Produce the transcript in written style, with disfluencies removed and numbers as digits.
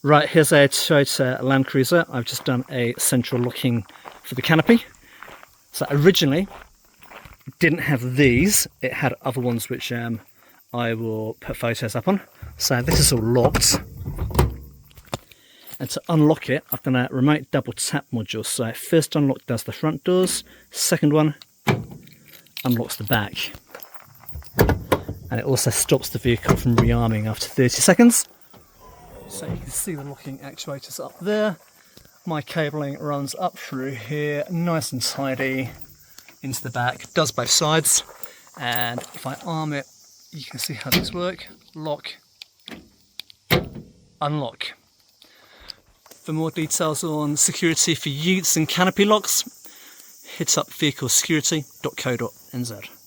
Right, here's a Toyota Landcruiser. I've just done a central locking for the canopy. So originally, it didn't have these. It had other ones which I will put photos up on. So this is all locked. And to unlock it, I've done a remote double tap module. So first unlock does the front doors, second one unlocks the back. And it also stops the vehicle from rearming after 30 seconds. So you can see the locking actuators up there. My cabling runs up through here, nice and tidy, into the back. Does both sides. And if I arm it, you can see how these work. Lock, unlock. For more details on security for utes and canopy locks, hit up vehiclesecurity.co.nz.